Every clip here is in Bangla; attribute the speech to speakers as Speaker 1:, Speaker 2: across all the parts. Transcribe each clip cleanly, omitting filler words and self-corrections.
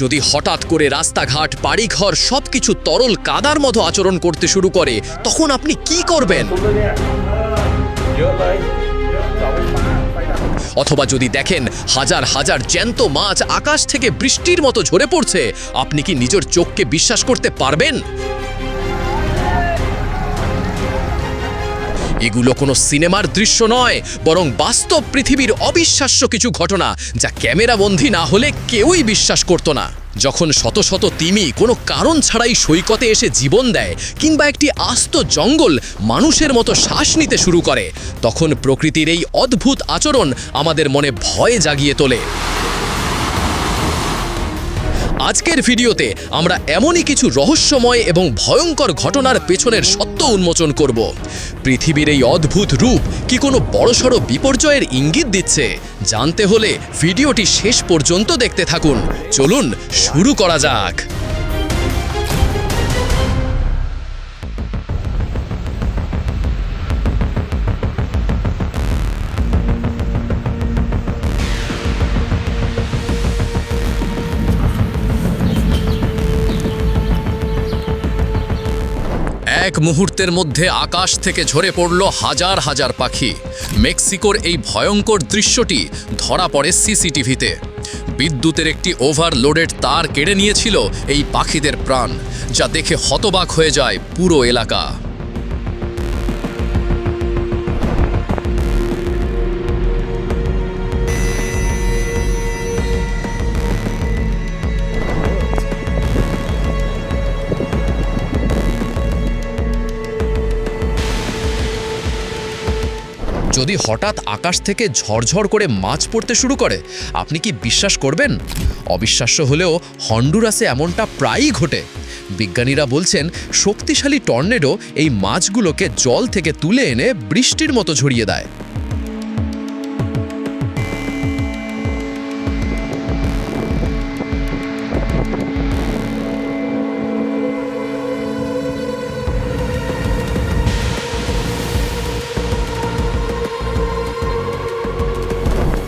Speaker 1: যদি হঠাৎ করে রাস্তাঘাট বাড়িঘর সবকিছু তরল কাদার মতো আচরণ করতে শুরু করে, তখন আপনি কি করবেন? অথবা যদি দেখেন হাজার হাজার জ্যান্ত মাছ আকাশ থেকে বৃষ্টির মতো ঝরে পড়ছে, আপনি কি নিজের চোখকে বিশ্বাস করতে পারবেন? এগুলো কোনো সিনেমার দৃশ্য নয়, বরং বাস্তব পৃথিবীর অবিশ্বাস্য কিছু ঘটনা, যা ক্যামেরাবন্দী না হলে কেউই বিশ্বাস করত না। যখন শত শত তিমি কোনো কারণ ছাড়াই সৈকতে এসে জীবন দেয়, কিংবা একটি আস্ত জঙ্গল মানুষের মতো শ্বাস নিতে শুরু করে, তখন প্রকৃতির এই অদ্ভুত আচরণ আমাদের মনে ভয় জাগিয়ে তোলে। আজকের ভিডিওতে আমরা এমনই কিছু রহস্যময় এবং ভয়ঙ্কর ঘটনার পেছনের সত্য উন্মোচন করব। পৃথিবীর এই অদ্ভুত রূপ কি কোনো বড়সড় বিপর্যয়ের ইঙ্গিত দিচ্ছে? জানতে হলে ভিডিওটি শেষ পর্যন্ত দেখতে থাকুন। চলুন শুরু করা যাক। এক মুহূর্তের মধ্যে আকাশ থেকে ঝরে পড়ল হাজার হাজার পাখি। মেক্সিকোর এই ভয়ঙ্কর দৃশ্যটি ধরা পড়ে সিসিটিভিতে। বিদ্যুতের একটি ওভারলোডেড তার কেড়ে নিয়েছিল এই পাখিদের প্রাণ, যা দেখে হতবাক হয়ে যায় পুরো এলাকা। যদি হঠাৎ আকাশ থেকে ঝরঝর করে মাছ পড়তে শুরু করে, আপনি কি বিশ্বাস করবেন? অবিশ্বাস্য হলেও হন্ডুরাসে এমনটা প্রায়ই ঘটে। বিজ্ঞানীরা বলছেন শক্তিশালী টর্নেডো এই মাছগুলোকে জল থেকে তুলে এনে বৃষ্টির মতো ঝরিয়ে দেয়।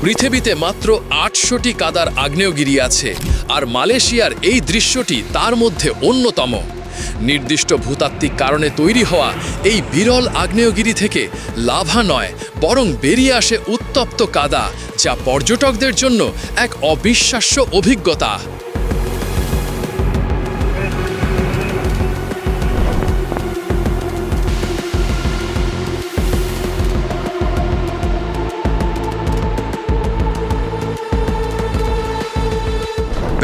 Speaker 1: পৃথিবীতে মাত্র ৮০০টি কাদার আগ্নেয়গিরি আছে, আর মালয়েশিয়ার এই দৃশ্যটি তার মধ্যে অন্যতম। নির্দিষ্ট ভূতাত্ত্বিক কারণে তৈরি হওয়া এই বিরল আগ্নেয়গিরি থেকে লাভা নয়, বরং বেরিয়ে আসে উত্তপ্ত কাদা, যা পর্যটকদের জন্য এক অবিশ্বাস্য অভিজ্ঞতা।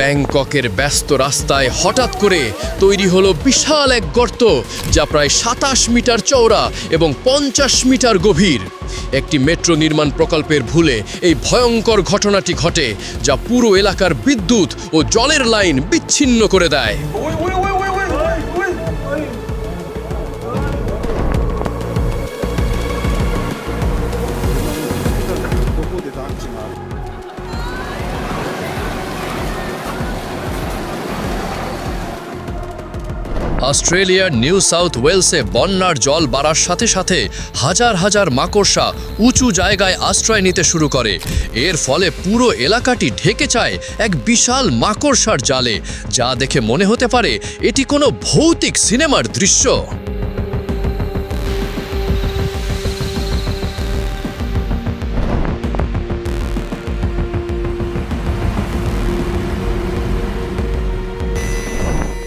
Speaker 1: ব্যাংককের ব্যস্ত রাস্তায় হঠাৎ করে তৈরি হলো বিশাল এক গর্ত, যা প্রায় ২৭ মিটার চওড়া এবং ৫০ মিটার গভীর। একটি মেট্রো নির্মাণ প্রকল্পের ভুলে এই ভয়ঙ্কর ঘটনাটি ঘটে, যা পুরো এলাকার বিদ্যুৎ ও জলের লাইন বিচ্ছিন্ন করে দেয়। অস্ট্রেলিয়ার নিউ সাউথ ওয়েলসে বন্যার জল বাড়ার সাথে সাথে হাজার হাজার মাকড়সা উঁচু জায়গায় আশ্রয় নিতে শুরু করে। এর ফলে পুরো এলাকাটি ঢেকে যায় এক বিশাল মাকড়সার জালে, যা দেখে মনে হতে পারে এটি কোনো ভৌতিক সিনেমার দৃশ্য।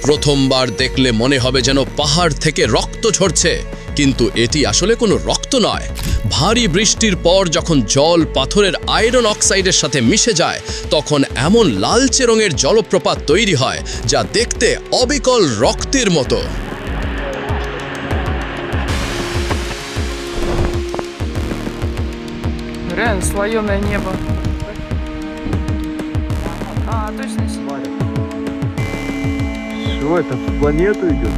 Speaker 1: প্রথমবার দেখলে মনে হবে যেন পাহাড় থেকে রক্ত ঝরছে, কিন্তু এটি আসলে কোনো রক্ত নয়। ভারী বৃষ্টির পর যখন জল পাথরের আয়রন অক্সাইডের সাথে মিশে যায়, তখন এমন লালচে রঙের জলপ্রপাত তৈরি হয়, যা দেখতে অবিকল রক্তের মতো।
Speaker 2: Реально слоеное небо. Точно.
Speaker 3: Что это, в планету идет?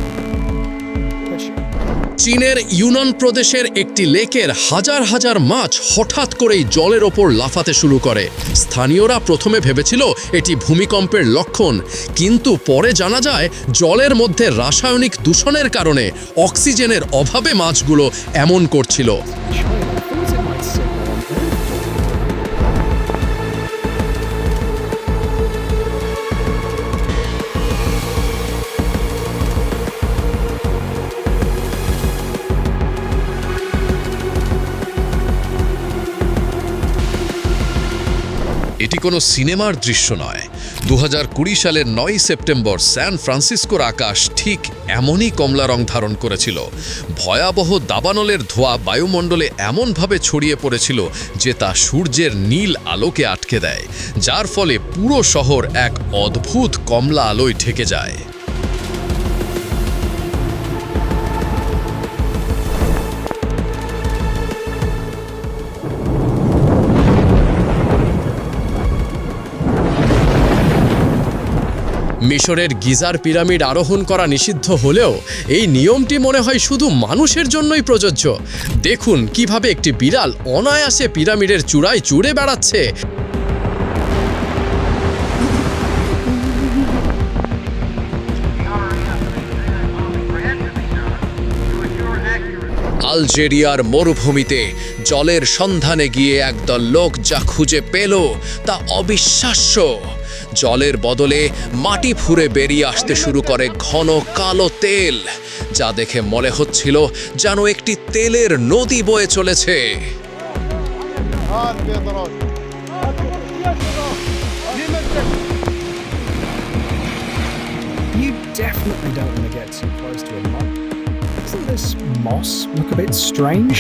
Speaker 1: চীনের ইউনান প্রদেশের একটি লেকের হাজার হাজার মাছ হঠাৎ করেই জলের ওপর লাফাতে শুরু করে। স্থানীয়রা প্রথমে ভেবেছিল এটি ভূমিকম্পের লক্ষণ, কিন্তু পরে জানা যায় জলের মধ্যে রাসায়নিক দূষণের কারণে অক্সিজেনের অভাবে মাছগুলো এমন করছিল। এটি কোনো সিনেমার দৃশ্য নয়। 2020 সালের 9 সেপ্টেম্বর স্যান ফ্রান্সিসকোর আকাশ ঠিক এমনই কমলা রং ধারণ করেছিল। ভয়াবহ দাবানলের ধোঁয়া বায়ুমণ্ডলে এমনভাবে ছড়িয়ে পড়েছিল যে তা সূর্যের নীল আলোকে আটকে দেয়, যার ফলে পুরো শহর এক অদ্ভুত কমলা আলোয় ঢেকে যায়। মিশরের গিজার পিরামিড আরোহণ করা নিষিদ্ধ হলেও এই নিয়মটি মনে হয় শুধু মানুষের জন্যই প্রযোজ্য। দেখুন কিভাবে একটি বিড়াল অনায়াসে পিরামিডের চূড়ায় চড়ে বেড়াচ্ছে। আলজেরিয়ার মরুভূমিতে জলের সন্ধানে গিয়ে একদল লোক যা খুঁজে পেল তা অবিশ্বাস্য। জলের বদলে মাটি ফুঁড়ে বেরিয়ে আসতে শুরু করে ঘন কালো তেল, যা দেখে মনে হচ্ছিল যেন একটি তেলের নদী বয়ে চলেছে।
Speaker 4: You definitely don't want to get too close to a mob. Doesn't this moss look a bit strange?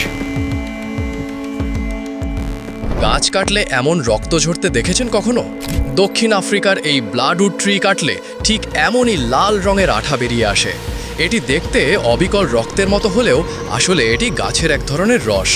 Speaker 1: গাছ কাটলে এমন রক্ত ঝরতে দেখেছেন কখনো? দক্ষিণ আফ্রিকার এই ব্লাডউড ট্রি কাটলে ঠিক এমনই লাল রঙের আঠা বেরিয়ে আসে। এটি দেখতে অবিকল রক্তের মতো হলেও আসলে এটি গাছের এক ধরনের রস।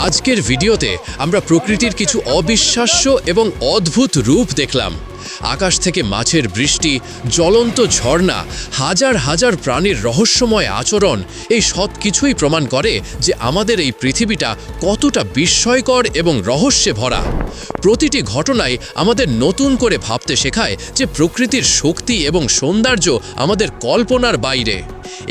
Speaker 1: আজকের ভিডিওতে আমরা প্রকৃতির কিছু অবিশ্বাস্য এবং অদ্ভুত রূপ দেখলাম। আকাশ থেকে মাছের বৃষ্টি, জ্বলন্ত ঝর্ণা, হাজার হাজার প্রাণীর রহস্যময় আচরণ, এই সব কিছুই প্রমাণ করে যে আমাদের এই পৃথিবীটা কতটা বিস্ময়কর এবং রহস্যে ভরা। প্রতিটি ঘটনাই আমাদের নতুন করে ভাবতে শেখায় যে প্রকৃতির শক্তি এবং সৌন্দর্য আমাদের কল্পনার বাইরে।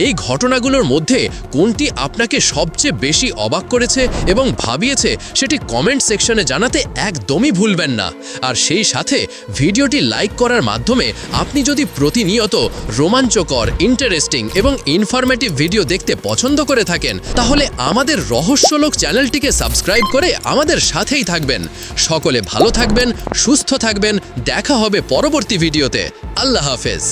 Speaker 1: এই ঘটনাগুলোর মধ্যে কোনটি আপনাকে সবচেয়ে বেশি অবাক করেছে এবং ভাবিয়েছে সেটি কমেন্ট সেকশনে জানাতে একদমই ভুলবেন না। আর সেই সাথে ভিডিওটি লাইক করার মাধ্যমে আপনি যদি প্রতিনিয়ত রোমাঞ্চকর, ইন্টারেস্টিং এবং ইনফরমেটিভ ভিডিও দেখতে পছন্দ করে থাকেন, তাহলে আমাদের রহস্যলোক চ্যানেলটিকে সাবস্ক্রাইব করে আমাদের সাথেই থাকবেন। সকলে ভালো থাকবেন, সুস্থ থাকবেন। দেখা হবে পরবর্তী ভিডিওতে। আল্লাহ হাফেজ।